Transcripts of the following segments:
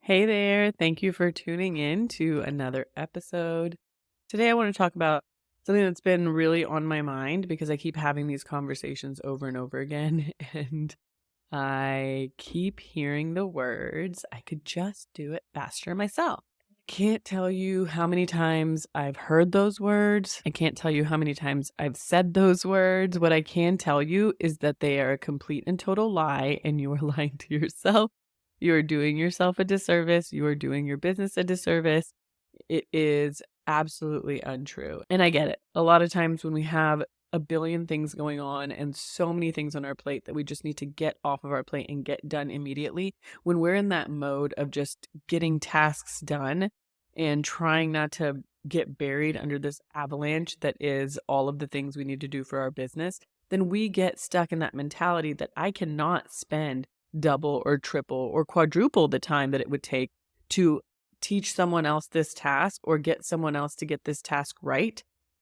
Hey there. Thank you for tuning in to another episode. Today, I want to talk about something that's been really on my mind because I keep having these conversations over and over again. And I keep hearing the words, I could just do it faster myself. Can't tell you how many times I've heard those words. I can't tell you how many times I've said those words. What I can tell you is that they are a complete and total lie, and you are lying to yourself. You are doing yourself a disservice. You are doing your business a disservice. It is absolutely untrue. And I get it. A lot of times when we have a billion things going on and so many things on our plate that we just need to get off of our plate and get done immediately, when we're in that mode of just getting tasks done and trying not to get buried under this avalanche that is all of the things we need to do for our business, then we get stuck in that mentality that I cannot spend double or triple or quadruple the time that it would take to teach someone else this task or get someone else to get this task right.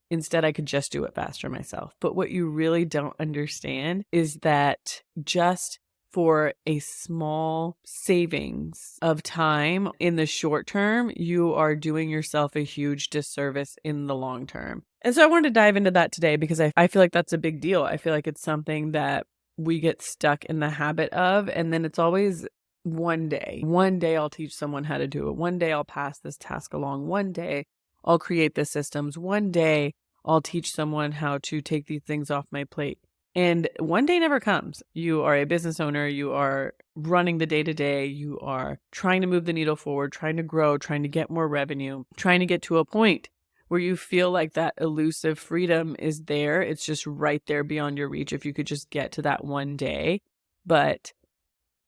Instead, I could just do it faster myself. But what you really don't understand is that just for a small savings of time in the short term, you are doing yourself a huge disservice in the long term. And so I wanted to dive into that today because I feel like that's a big deal. I feel like it's something that we get stuck in the habit of, and then it's always one day. One day I'll teach someone how to do it. One day I'll pass this task along. One day I'll create the systems. One day I'll teach someone how to take these things off my plate. And one day never comes. You are a business owner. You are running the day-to-day. You are trying to move the needle forward, trying to grow, trying to get more revenue, trying to get to a point where you feel like that elusive freedom is there. It's just right there beyond your reach if you could just get to that one day. But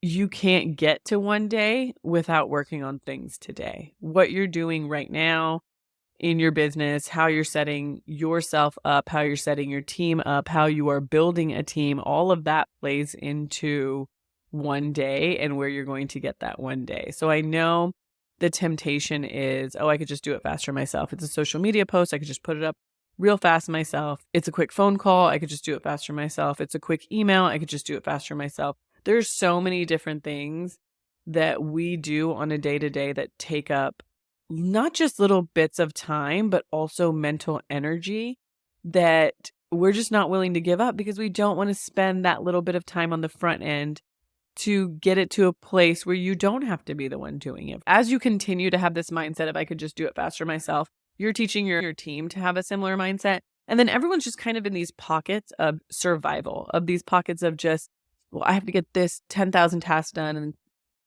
you can't get to one day without working on things today. What you're doing right now in your business, how you're setting yourself up, how you're setting your team up, how you are building a team, all of that plays into one day and where you're going to get that one day. So I know the temptation is, I could just do it faster myself. It's a social media post. I could just put it up real fast myself. It's a quick phone call. I could just do it faster myself. It's a quick email. I could just do it faster myself. There's so many different things that we do on a day-to-day that take up not just little bits of time, but also mental energy that we're just not willing to give up because we don't want to spend that little bit of time on the front end to get it to a place where you don't have to be the one doing it. As you continue to have this mindset of I could just do it faster myself, you're teaching your team to have a similar mindset. And then everyone's just kind of in these pockets of survival, of these pockets of just, well, I have to get this 10,000 tasks done.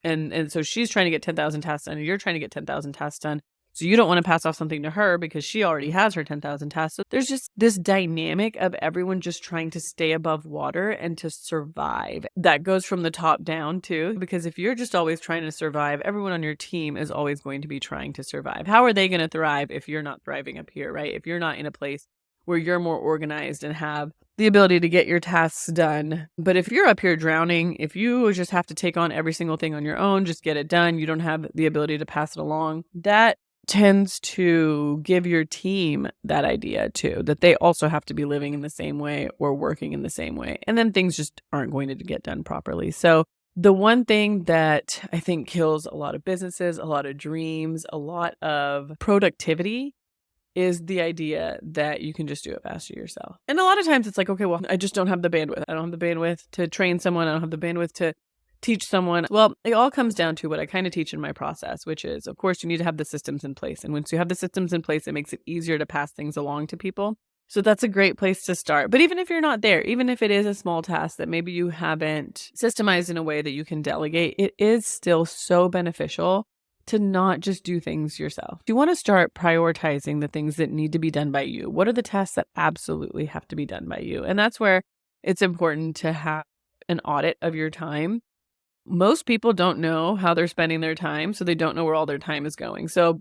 And so she's trying to get 10,000 tasks done and you're trying to get 10,000 tasks done. So you don't want to pass off something to her because she already has her 10,000 tasks. So there's just this dynamic of everyone just trying to stay above water and to survive. That goes from the top down too, because if you're just always trying to survive, everyone on your team is always going to be trying to survive. How are they going to thrive if you're not thriving up here, right? If you're not in a place where you're more organized and have the ability to get your tasks done. But if you're up here drowning, if you just have to take on every single thing on your own, just get it done, you don't have the ability to pass it along, that tends to give your team that idea too, that they also have to be living in the same way or working in the same way. And then things just aren't going to get done properly. So the one thing that I think kills a lot of businesses, a lot of dreams, a lot of productivity is the idea that you can just do it faster yourself. And a lot of times it's like, okay, well, I just don't have the bandwidth. I don't have the bandwidth to train someone. I don't have the bandwidth to teach someone. Well, it all comes down to what I kind of teach in my process, which is, of course, you need to have the systems in place. And once you have the systems in place, it makes it easier to pass things along to people. So that's a great place to start. But even if you're not there, even if it is a small task that maybe you haven't systemized in a way that you can delegate, it is still so beneficial to not just do things yourself. You want to start prioritizing the things that need to be done by you. What are the tasks that absolutely have to be done by you? And that's where it's important to have an audit of your time. Most people don't know how they're spending their time, so they don't know where all their time is going. So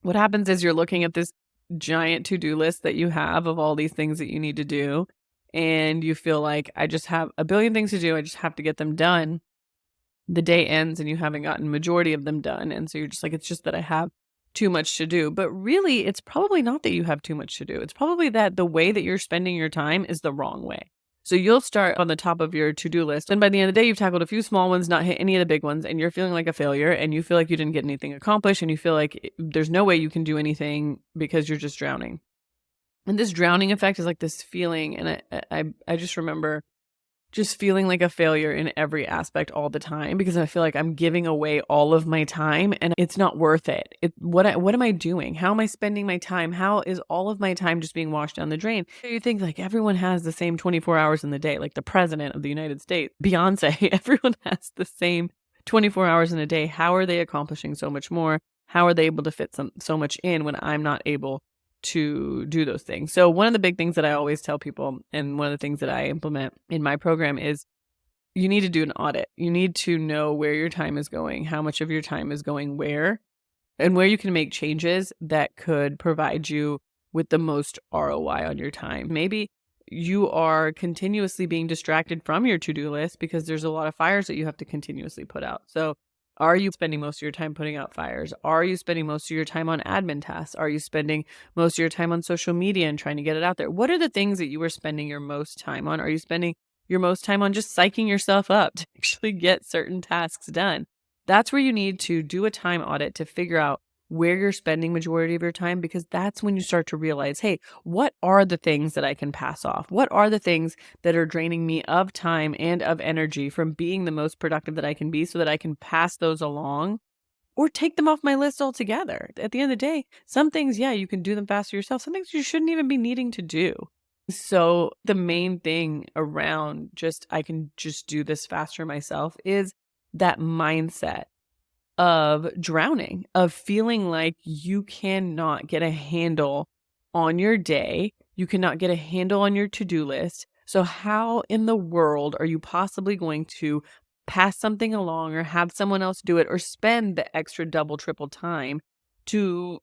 what happens is you're looking at this giant to-do list that you have of all these things that you need to do, and you feel like, I just have a billion things to do. I just have to get them done. The day ends and you haven't gotten majority of them done. And so you're just like, it's just that I have too much to do. But really, it's probably not that you have too much to do. It's probably that the way that you're spending your time is the wrong way. So you'll start on the top of your to-do list, and by the end of the day, you've tackled a few small ones, not hit any of the big ones, and you're feeling like a failure, and you feel like you didn't get anything accomplished, and you feel like there's no way you can do anything because you're just drowning. And this drowning effect is like this feeling, and I just remember just feeling like a failure in every aspect all the time because I feel like I'm giving away all of my time and it's not worth it. What am I doing? How am I spending my time? How is all of my time just being washed down the drain? You think like everyone has the same 24 hours in the day, like the president of the United States, Beyonce, everyone has the same 24 hours in a day. How are they accomplishing so much more? How are they able to fit so much in when I'm not able to do those things? So one of the big things that I always tell people, and one of the things that I implement in my program, is you need to do an audit. You need to know where your time is going, how much of your time is going where, and where you can make changes that could provide you with the most ROI on your time. Maybe you are continuously being distracted from your to-do list because there's a lot of fires that you have to continuously put out. So are you spending most of your time putting out fires? Are you spending most of your time on admin tasks? Are you spending most of your time on social media and trying to get it out there? What are the things that you are spending your most time on? Are you spending your most time on just psyching yourself up to actually get certain tasks done? That's where you need to do a time audit to figure out where you're spending majority of your time, because that's when you start to realize, hey, what are the things that I can pass off? What are the things that are draining me of time and of energy from being the most productive that I can be, so that I can pass those along or take them off my list altogether? At the end of the day, some things, yeah, you can do them faster yourself. Some things you shouldn't even be needing to do. So the main thing around I can just do this faster myself is that mindset of drowning, of feeling like you cannot get a handle on your day. You cannot get a handle on your to-do list. So how in the world are you possibly going to pass something along or have someone else do it or spend the extra double, triple time to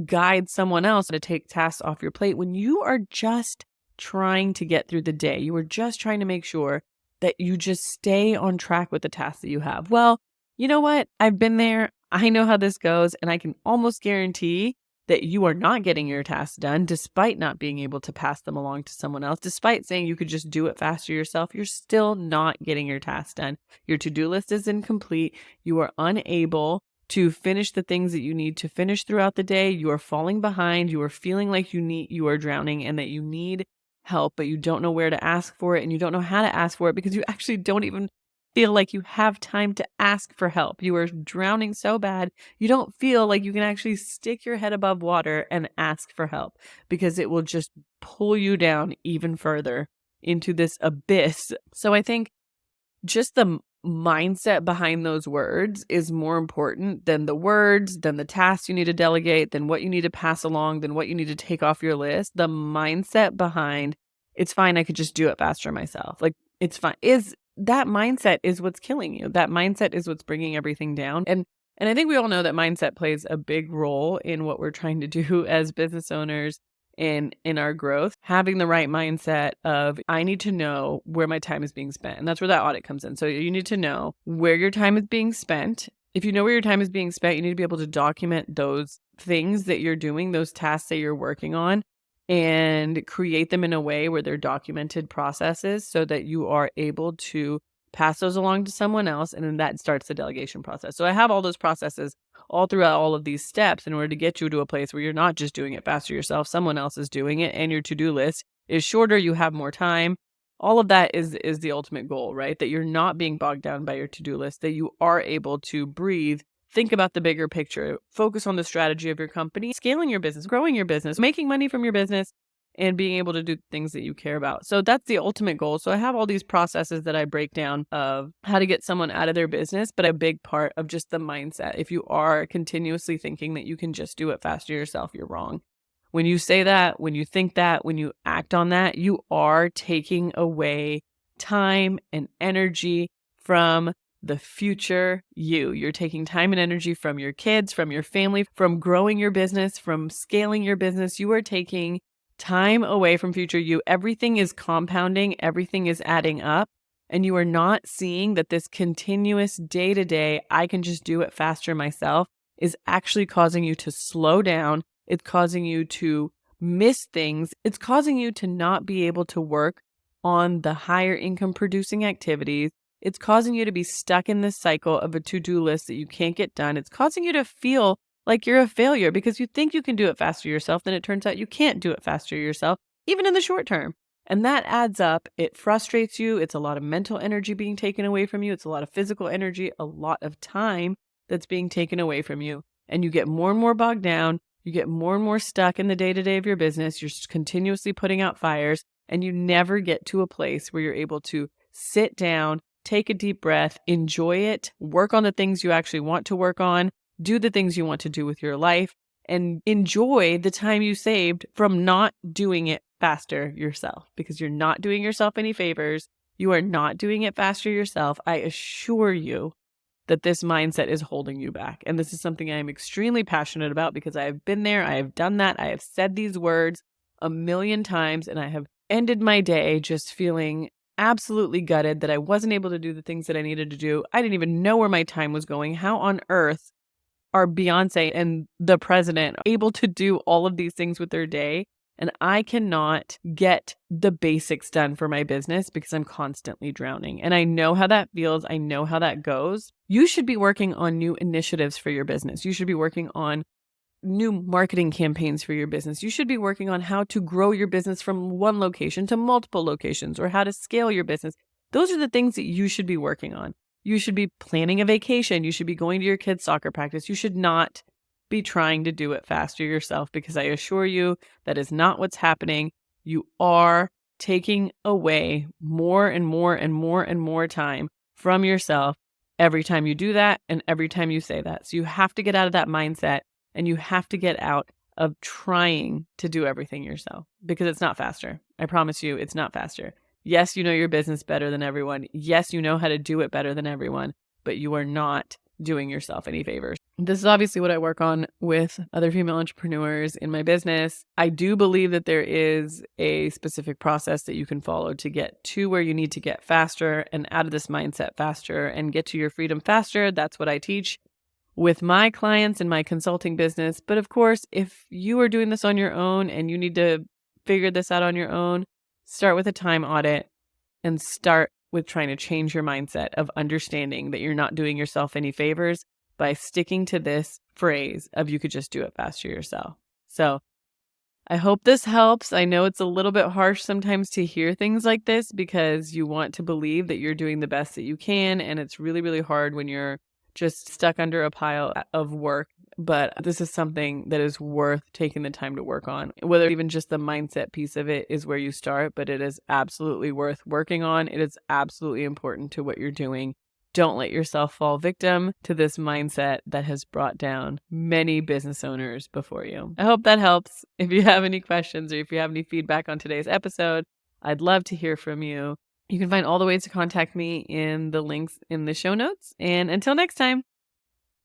guide someone else to take tasks off your plate when you are just trying to get through the day? You are just trying to make sure that you just stay on track with the tasks that you have. Well, you know what? I've been there. I know how this goes, and I can almost guarantee that you are not getting your tasks done despite not being able to pass them along to someone else. Despite saying you could just do it faster yourself, you're still not getting your tasks done. Your to-do list is incomplete. You are unable to finish the things that you need to finish throughout the day. You are falling behind. You are feeling like you are drowning and that you need help, but you don't know where to ask for it, and you don't know how to ask for it because you actually don't even feel like you have time to ask for help. You are drowning so bad, you don't feel like you can actually stick your head above water and ask for help, because it will just pull you down even further into this abyss. So I think just the mindset behind those words is more important than the words, than the tasks you need to delegate, than what you need to pass along, than what you need to take off your list. The mindset behind, it's fine, I could just do it faster myself. Like, it's fine. That mindset is what's killing you. That mindset is what's bringing everything down. And I think we all know that mindset plays a big role in what we're trying to do as business owners in our growth. Having the right mindset of, I need to know where my time is being spent. And that's where that audit comes in. So you need to know where your time is being spent. If you know where your time is being spent, you need to be able to document those things that you're doing, those tasks that you're working on, and create them in a way where they're documented processes so that you are able to pass those along to someone else. And then that starts the delegation process. So I have all those processes all throughout all of these steps in order to get you to a place where you're not just doing it faster yourself, someone else is doing it, and your to-do list is shorter, you have more time. All of that is the ultimate goal, right? That you're not being bogged down by your to-do list, that you are able to breathe, think about the bigger picture, focus on the strategy of your company, scaling your business, growing your business, making money from your business, and being able to do things that you care about. So that's the ultimate goal. So I have all these processes that I break down of how to get someone out of their business, but a big part of just the mindset. If you are continuously thinking that you can just do it faster yourself, you're wrong. When you say that, when you think that, when you act on that, you are taking away time and energy from the future you. You're taking time and energy from your kids, from your family, from growing your business, from scaling your business. You are taking time away from future you. Everything is compounding, everything is adding up, and you are not seeing that this continuous day-to-day, I can just do it faster myself, is actually causing you to slow down. It's causing you to miss things. It's causing you to not be able to work on the higher income producing activities. It's causing you to be stuck in this cycle of a to-do list that you can't get done. It's causing you to feel like you're a failure because you think you can do it faster yourself. Then it turns out you can't do it faster yourself, even in the short term. And that adds up. It frustrates you. It's a lot of mental energy being taken away from you. It's a lot of physical energy, a lot of time that's being taken away from you. And you get more and more bogged down. You get more and more stuck in the day-to-day of your business. You're continuously putting out fires, and you never get to a place where you're able to sit down, take a deep breath, enjoy it, work on the things you actually want to work on, do the things you want to do with your life, and enjoy the time you saved from not doing it faster yourself, because you're not doing yourself any favors. You are not doing it faster yourself. I assure you that this mindset is holding you back. And this is something I am extremely passionate about because I have been there. I have done that. I have said these words a million times, and I have ended my day just feeling absolutely gutted that I wasn't able to do the things that I needed to do. I didn't even know where my time was going. How on earth are Beyonce and the president able to do all of these things with their day? And I cannot get the basics done for my business because I'm constantly drowning. And I know how that feels. I know how that goes. You should be working on new initiatives for your business. You should be working on new marketing campaigns for your business. You should be working on how to grow your business from one location to multiple locations, or how to scale your business. Those are the things that you should be working on. You should be planning a vacation. You should be going to your kids' soccer practice. You should not be trying to do it faster yourself, because I assure you that is not what's happening. You are taking away more and more and more and more time from yourself every time you do that and every time you say that. So you have to get out of that mindset, and you have to get out of trying to do everything yourself, because it's not faster. I promise you, it's not faster. Yes, you know your business better than everyone. Yes, you know how to do it better than everyone, but you are not doing yourself any favors. This is obviously what I work on with other female entrepreneurs in my business. I do believe that there is a specific process that you can follow to get to where you need to get faster and out of this mindset faster and get to your freedom faster. That's what I teach with my clients in my consulting business. But of course, if you are doing this on your own and you need to figure this out on your own, start with a time audit and start with trying to change your mindset of understanding that you're not doing yourself any favors by sticking to this phrase of you could just do it faster yourself. So I hope this helps. I know it's a little bit harsh sometimes to hear things like this because you want to believe that you're doing the best that you can. And it's really, really hard when you're just stuck under a pile of work. But this is something that is worth taking the time to work on. Whether even just the mindset piece of it is where you start, but it is absolutely worth working on. It is absolutely important to what you're doing. Don't let yourself fall victim to this mindset that has brought down many business owners before you. I hope that helps. If you have any questions or if you have any feedback on today's episode, I'd love to hear from you. You can find all the ways to contact me in the links in the show notes. And until next time.